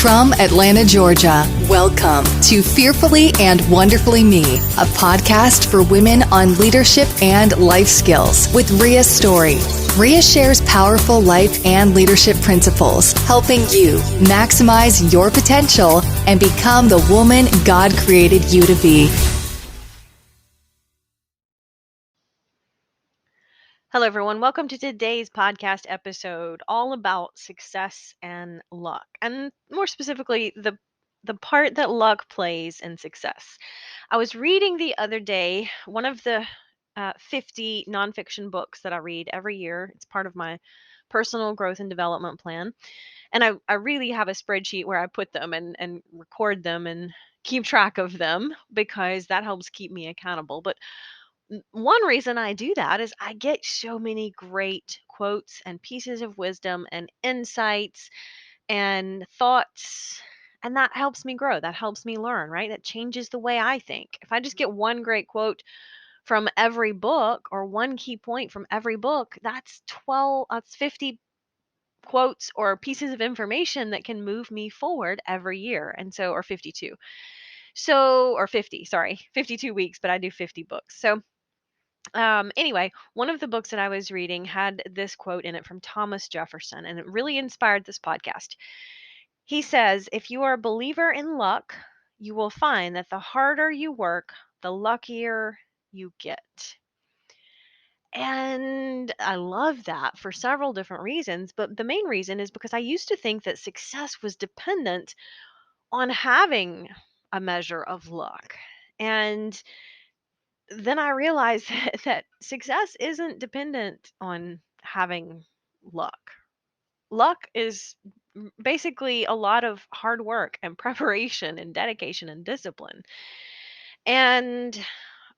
From Atlanta, Georgia, welcome to Fearfully and Wonderfully Me, a podcast for women on leadership and life skills with Rhea Story. Rhea shares powerful life and leadership principles, helping you maximize your potential and become the woman God created you to be. Hello, everyone. Welcome to today's podcast episode, all about success and luck, and more specifically, the part that luck plays in success. I was reading the other day one of the 50 nonfiction books that I read every year. It's part of my personal growth and development plan, and I really have a spreadsheet where I put them and record them and keep track of them because that helps keep me accountable. But one reason I do that is I get so many great quotes and pieces of wisdom and insights and thoughts. And that helps me grow. That helps me learn, right? That changes the way I think. If I just get one great quote from every book or one key point from every book, that's 50 quotes or pieces of information that can move me forward every year. And so, or 52. Or 50, sorry, 52 weeks, but I do 50 books. Anyway, one of the books that I was reading had this quote in it from Thomas Jefferson, and it really inspired this podcast. He says, "If you are a believer in luck, you will find that the harder you work, the luckier you get." And I love that for several different reasons, but the main reason is because I used to think that success was dependent on having a measure of luck. And then I realized that success isn't dependent on having luck. Luck is basically a lot of hard work and preparation and dedication and discipline. And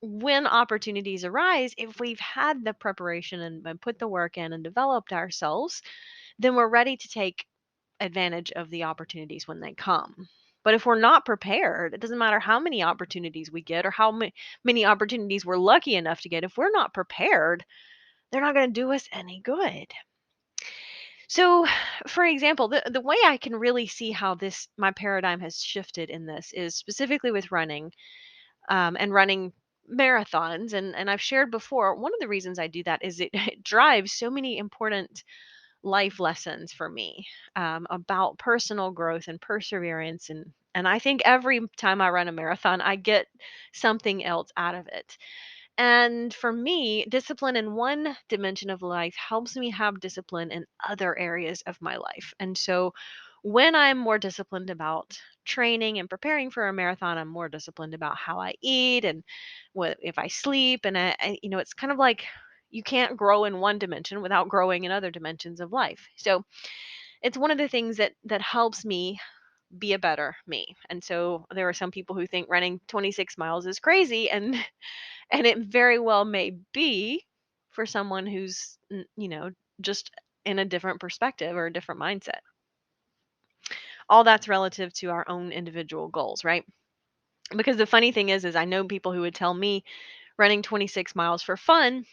when opportunities arise, if we've had the preparation and put the work in and developed ourselves, then we're ready to take advantage of the opportunities when they come. But if we're not prepared, it doesn't matter how many opportunities we get or how many opportunities we're lucky enough to get. If we're not prepared, they're not going to do us any good. So, for example, the way I can really see how this my paradigm has shifted in this is specifically with running and running marathons. And I've shared before, one of the reasons I do that is it drives so many important life lessons for me about personal growth and perseverance and I think every time I run a marathon I get something else out of it. And for me, discipline in one dimension of life helps me have discipline in other areas of my life. And so when I'm more disciplined about training and preparing for a marathon, I'm more disciplined about how I eat and what if I sleep. And it's kind of like you can't grow in one dimension without growing in other dimensions of life. So it's one of the things that helps me be a better me. And so there are some people who think running 26 miles is crazy, and and it very well may be for someone who's just in a different perspective or a different mindset. All that's relative to our own individual goals, right? Because the funny thing is I know people who would tell me running 26 miles for fun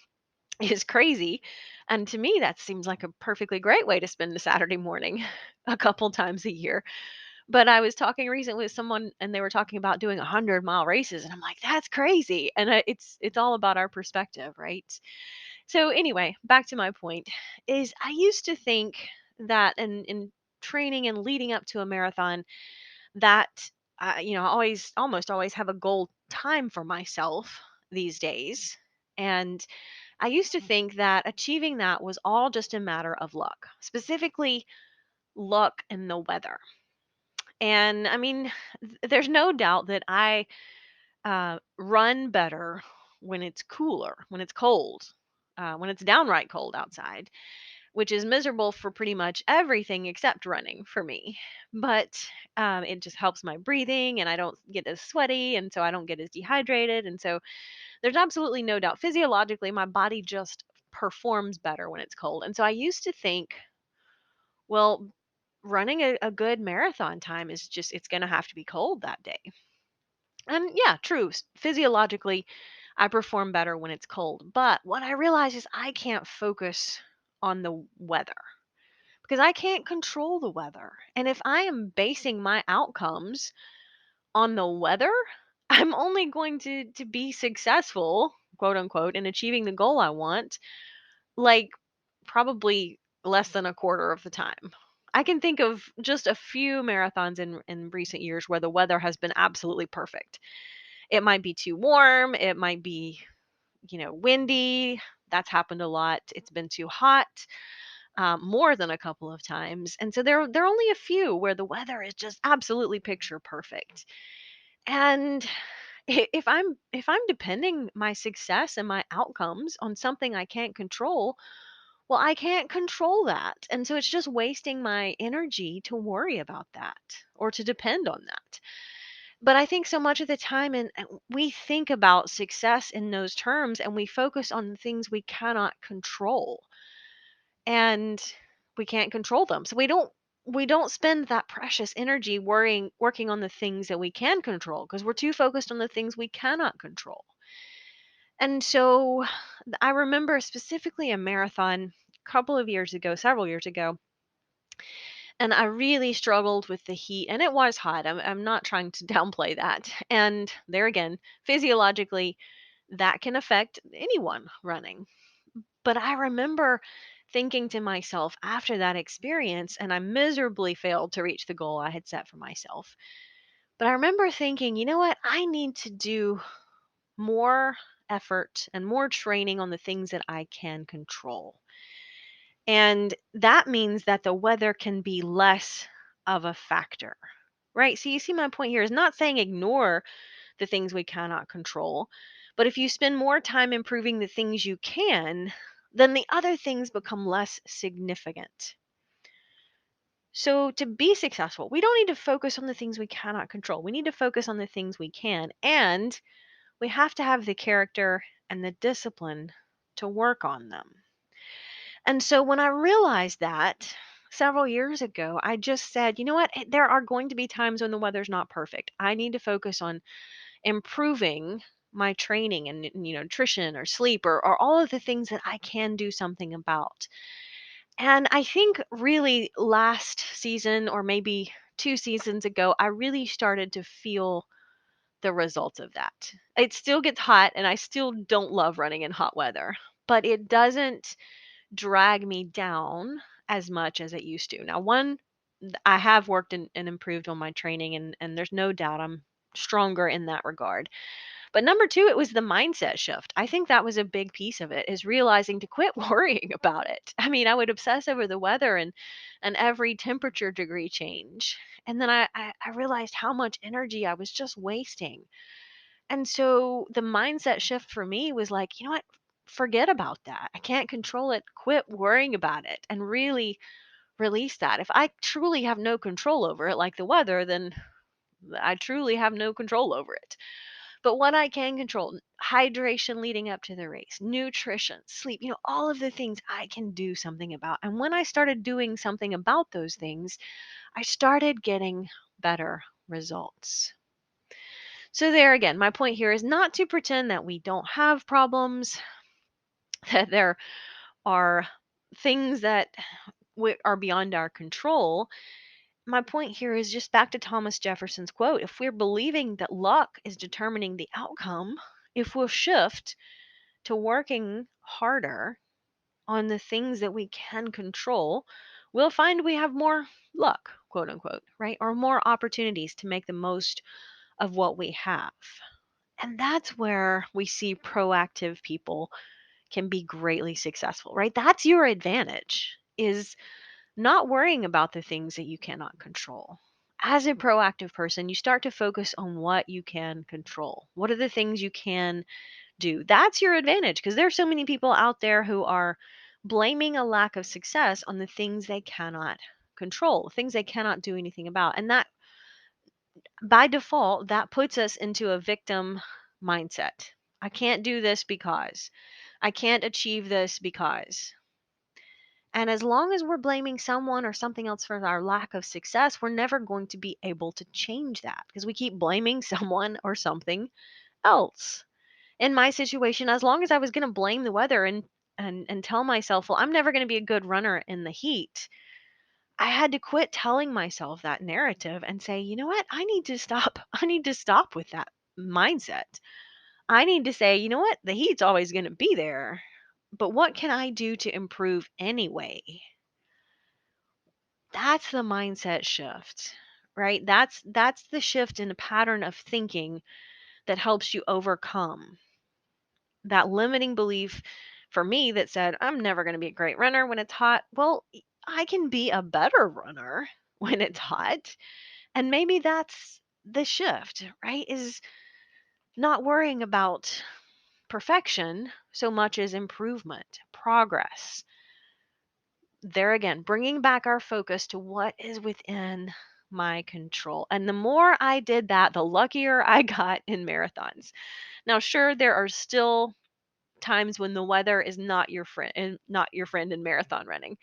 is crazy. And to me, that seems like a perfectly great way to spend a Saturday morning a couple times a year. But I was talking recently with someone and they were talking about doing 100-mile races. And I'm like, that's crazy. And it's all about our perspective, right? So, anyway, back to my point is I used to think that in training and leading up to a marathon, that I almost always have a goal time for myself these days. And I used to think that achieving that was all just a matter of luck, specifically luck in the weather. And I mean, there's no doubt that I run better when it's cooler, when it's cold, when it's downright cold outside, which is miserable for pretty much everything except running for me. But it just helps my breathing and I don't get as sweaty. And so I don't get as dehydrated. And so there's absolutely no doubt physiologically, my body just performs better when it's cold. And so I used to think, well, running a good marathon time is just, it's going to have to be cold that day. And yeah, true. Physiologically, I perform better when it's cold. But what I realize is I can't focus on the weather because I can't control the weather. And if I am basing my outcomes on the weather, I'm only going to be successful, quote unquote, in achieving the goal I want, like probably less than a quarter of the time. I can think of just a few marathons in recent years where the weather has been absolutely perfect. It might be too warm, it might be, windy. That's happened a lot. It's been too hot, more than a couple of times. And so there are only a few where the weather is just absolutely picture perfect. And if I'm depending my success and my outcomes on something I can't control, well, I can't control that. And so it's just wasting my energy to worry about that or to depend on that. But I think so much of the time, and we think about success in those terms and we focus on the things we cannot control, and we can't control them. So we don't spend that precious energy working on the things that we can control because we're too focused on the things we cannot control. And so I remember specifically a marathon a couple of years ago, several years ago, and I really struggled with the heat, and it was hot. I'm not trying to downplay that. And there again, physiologically, that can affect anyone running. But I remember thinking to myself after that experience, and I miserably failed to reach the goal I had set for myself. But I remember thinking, you know what? I need to do more effort and more training on the things that I can control. And that means that the weather can be less of a factor, right? So you see, my point here is not saying ignore the things we cannot control, but if you spend more time improving the things you can, then the other things become less significant. So to be successful, we don't need to focus on the things we cannot control. We need to focus on the things we can. And we have to have the character and the discipline to work on them. And so when I realized that several years ago, I just said, you know what? There are going to be times when the weather's not perfect. I need to focus on improving my training and nutrition or sleep or all of the things that I can do something about. And I think really last season or maybe 2 seasons ago, I really started to feel the results of that. It still gets hot and I still don't love running in hot weather, but it doesn't drag me down as much as it used to. Now, I have worked and improved on my training, and there's no doubt I'm stronger in that regard. But number two, it was the mindset shift. I think that was a big piece of it, is realizing to quit worrying about it. I mean, I would obsess over the weather and every temperature degree change. And then I realized how much energy I was just wasting. And so the mindset shift for me was like, you know what? Forget about that. I can't control it. Quit worrying about it and really release that. If I truly have no control over it, like the weather, then I truly have no control over it. But what I can control, hydration leading up to the race, nutrition, sleep, all of the things I can do something about. And when I started doing something about those things, I started getting better results. So, there again, my point here is not to pretend that we don't have problems, that there are things that are beyond our control. My point here is just back to Thomas Jefferson's quote: if we're believing that luck is determining the outcome, if we'll shift to working harder on the things that we can control, we'll find we have more luck, quote unquote, right? Or more opportunities to make the most of what we have. And that's where we see proactive people can be greatly successful, right? That's your advantage, is not worrying about the things that you cannot control. As a proactive person, you start to focus on what you can control. What are the things you can do? That's your advantage, because there's so many people out there who are blaming a lack of success on the things they cannot control, things they cannot do anything about. And that, by default, that puts us into a victim mindset. I can't do this because I can't achieve this because. And as long as we're blaming someone or something else for our lack of success, we're never going to be able to change that because we keep blaming someone or something else. In my situation, as long as I was going to blame the weather and tell myself, well, I'm never going to be a good runner in the heat, I had to quit telling myself that narrative and say, you know what? I need to stop. I need to stop with that mindset. I need to say, you know what? The heat's always going to be there, but what can I do to improve anyway? That's the mindset shift, right? That's the shift in a pattern of thinking that helps you overcome that limiting belief for me that said, I'm never going to be a great runner when it's hot. Well, I can be a better runner when it's hot. And maybe that's the shift, right? Is not worrying about perfection so much as improvement, progress. There again, bringing back our focus to what is within my control. And the more I did that, the luckier I got in marathons. Now, sure, there are still times when the weather is not your friend in marathon running.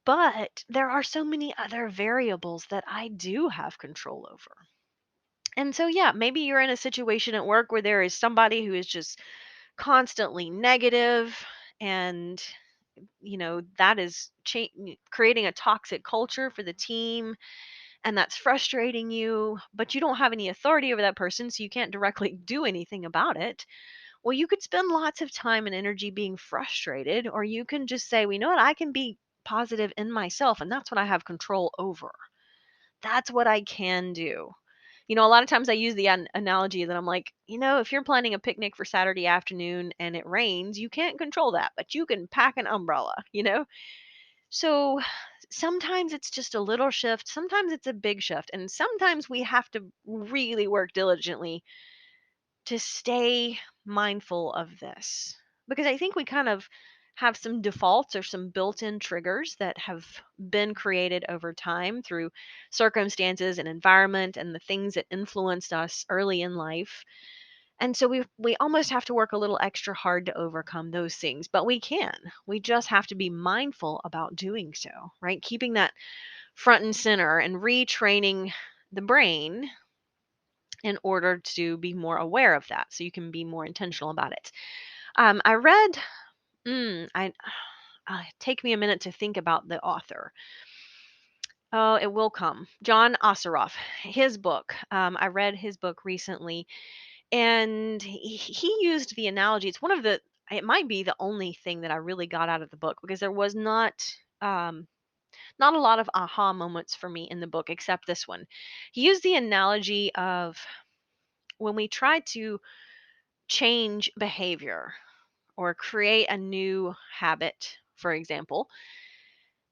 But there are so many other variables that I do have control over. And so yeah, maybe you're in a situation at work where there is somebody who is just constantly negative and that is creating a toxic culture for the team, and that's frustrating you, but you don't have any authority over that person, so you can't directly do anything about it. Well, you could spend lots of time and energy being frustrated, or you can just say, well, you know what, I can be positive in myself, and that's what I have control over. That's what I can do. A lot of times I use the analogy that I'm like, if you're planning a picnic for Saturday afternoon and it rains, you can't control that, but you can pack an umbrella. So sometimes it's just a little shift, sometimes it's a big shift, and sometimes we have to really work diligently to stay mindful of this, because I think we kind of have some defaults or some built-in triggers that have been created over time through circumstances and environment and the things that influenced us early in life. And so we almost have to work a little extra hard to overcome those things, but we can. We just have to be mindful about doing so, right? Keeping that front and center and retraining the brain in order to be more aware of that, so you can be more intentional about it. I read, I take me a minute to think about the author. Oh, it will come. John Osseroff, his book. I read his book recently, and he used the analogy. It's one of the. It might be the only thing that I really got out of the book, because there was um, not a lot of aha moments for me in the book, except this one. He used the analogy of when we try to change behavior or create a new habit, for example,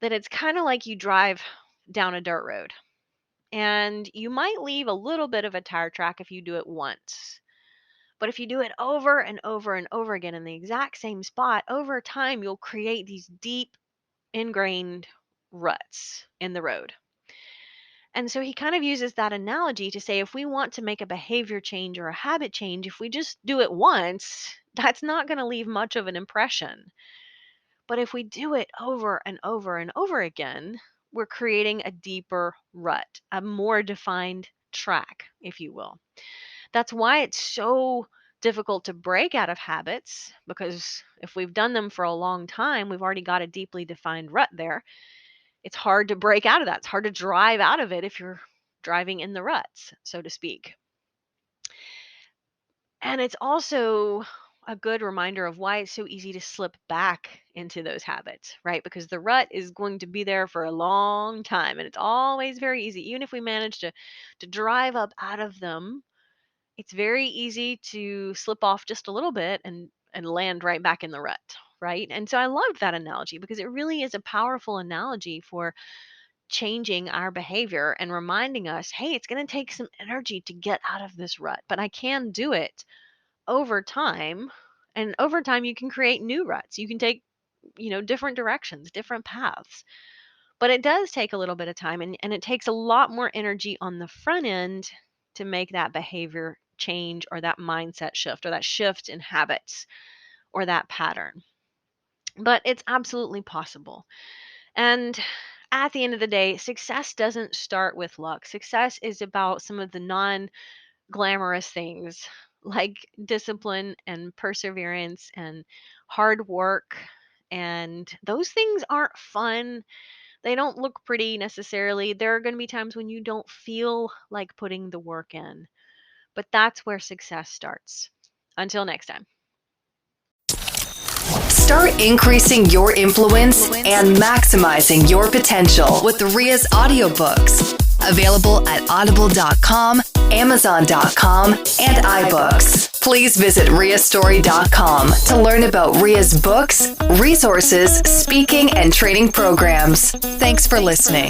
that it's kind of like you drive down a dirt road and you might leave a little bit of a tire track if you do it once. But if you do it over and over and over again in the exact same spot, over time, you'll create these deep ingrained ruts in the road. And so he kind of uses that analogy to say if we want to make a behavior change or a habit change, if we just do it once, that's not going to leave much of an impression. But if we do it over and over and over again, we're creating a deeper rut, a more defined track, if you will. That's why it's so difficult to break out of habits, because if we've done them for a long time, we've already got a deeply defined rut there. It's hard to break out of that. It's hard to drive out of it if you're driving in the ruts, so to speak. And it's also a good reminder of why it's so easy to slip back into those habits, right? Because the rut is going to be there for a long time, and it's always very easy. Even if we manage to drive up out of them, it's very easy to slip off just a little bit and land right back in the rut, right? And so I loved that analogy because it really is a powerful analogy for changing our behavior and reminding us, hey, it's going to take some energy to get out of this rut, but I can do it over time. And over time, you can create new ruts. You can take, different directions, different paths. But it does take a little bit of time, and it takes a lot more energy on the front end to make that behavior change or that mindset shift or that shift in habits or that pattern. But it's absolutely possible. And at the end of the day, success doesn't start with luck. Success is about some of the non glamorous things like discipline and perseverance and hard work. And those things aren't fun. They don't look pretty necessarily. There are going to be times when you don't feel like putting the work in, but that's where success starts. Until next time. Start increasing your influence and maximizing your potential with Ria's audiobooks. Available at audible.com, amazon.com, and iBooks. Please visit riastory.com to learn about Ria's books, resources, speaking, and training programs. Thanks for listening.